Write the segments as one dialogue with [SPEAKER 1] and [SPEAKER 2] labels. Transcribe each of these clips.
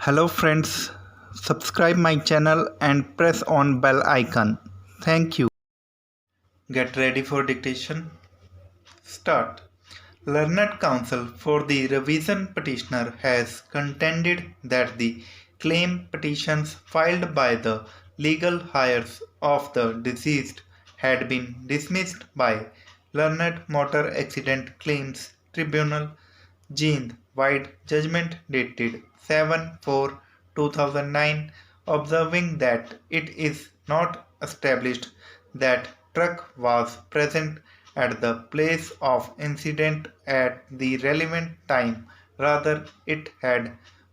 [SPEAKER 1] Hello friends, subscribe my channel and press on bell icon. Thank you. Get ready for dictation. Start. Learned Counsel for the revision petitioner has contended that the claim petitions filed by the legal heirs of the deceased had been dismissed by Learned Motor Accident Claims Tribunal Jean White judgment dated 7/4/2009, observing that it is not established that truck was present at the place of incident at the relevant time. Rather, it had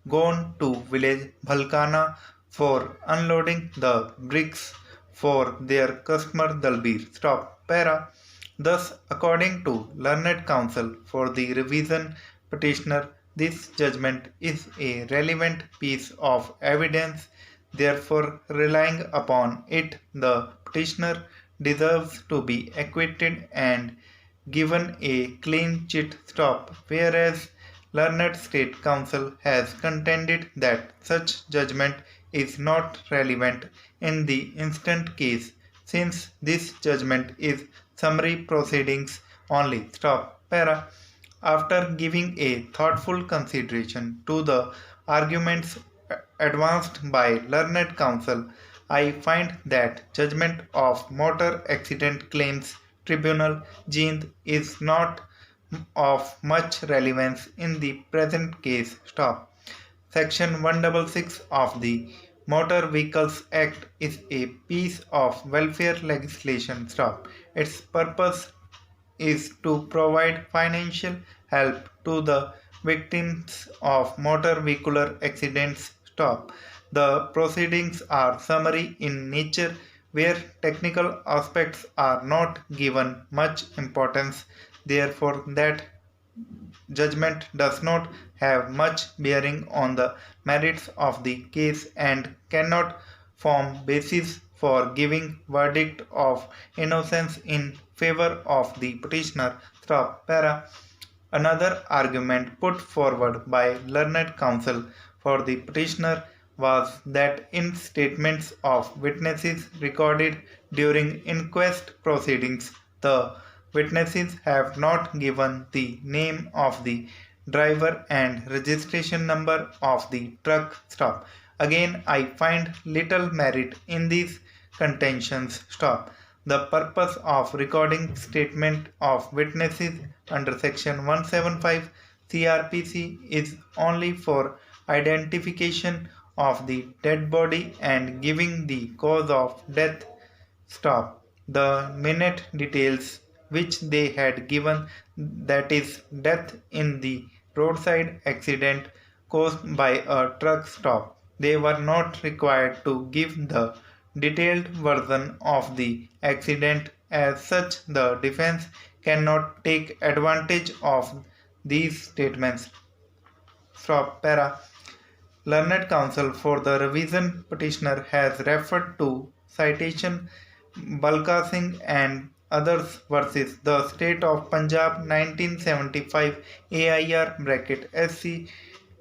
[SPEAKER 1] gone to village Bhalkana for unloading the bricks for their customer Dalbir. Stop. Para. Thus, according to Learned Counsel for the revision petitioner, this judgment is a relevant piece of evidence. Therefore, relying upon it, the petitioner deserves to be acquitted and given a clean chit stop, whereas Learned State Counsel has contended that such judgment is not relevant in the instant case, since this judgment is summary proceedings only. Stop. Para. After giving a thoughtful consideration to the arguments advanced by Learned Counsel, I find that judgment of Motor Accident Claims Tribunal Jind is not of much relevance in the present case. Stop. Section 166 of the Motor Vehicles Act is a piece of welfare legislation. Stop. Its purpose is to provide financial help to the victims of motor vehicular accidents. Stop. The proceedings are summary in nature where technical aspects are not given much importance. Therefore, that judgment does not have much bearing on the merits of the case and cannot form basis for giving verdict of innocence in favor of the petitioner. Stop. Para. Another argument put forward by Learned Counsel for the petitioner was that in statements of witnesses recorded during inquest proceedings, the witnesses have not given the name of the driver and registration number of the truck. Stop. Again, I find little merit in these contentions. Stop. The purpose of recording statement of witnesses under section 175 CRPC is only for identification of the dead body and giving the cause of death. Stop. The minute details which they had given, that is, death in the roadside accident caused by a truck stop. They were not required to give the detailed version of the accident. As such, the defense cannot take advantage of these statements. Stop. Para. Learned Counsel for the revision petitioner has referred to citation Balka Singh and others versus the State of Punjab 1975 AIR SC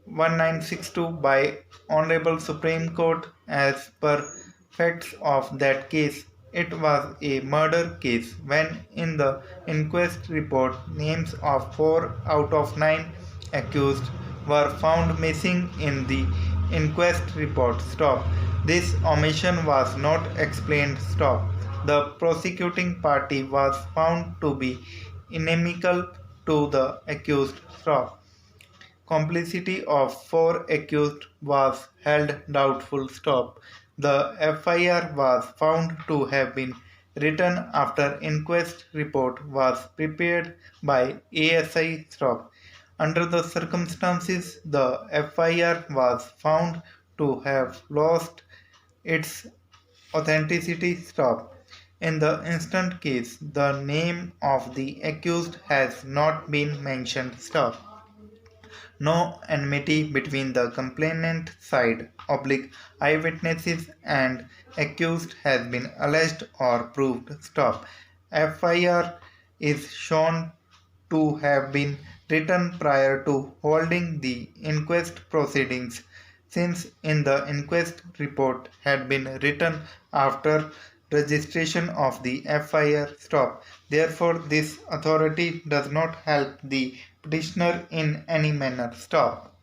[SPEAKER 1] 1962 by Honorable Supreme Court. As per facts of that case, it was a murder case when in the inquest report names of 4 out of 9 accused were found missing in the inquest report. Stop. This omission was not explained. Stop. The prosecuting party was found to be inimical to the accused. Stop. Complicity of 4 accused was held doubtful. Stop. The FIR was found to have been written after inquest report was prepared by ASI. Stop. Under the circumstances, the FIR was found to have lost its authenticity. Stop. In the instant case, the name of the accused has not been mentioned. Stop. No enmity between the complainant side eyewitnesses and accused has been alleged or proved. Stop. FIR is shown to have been written prior to holding the inquest proceedings. since in the inquest report had been written after registration of the FIR stop. Therefore, this authority does not help the petitioner in any manner. Stop.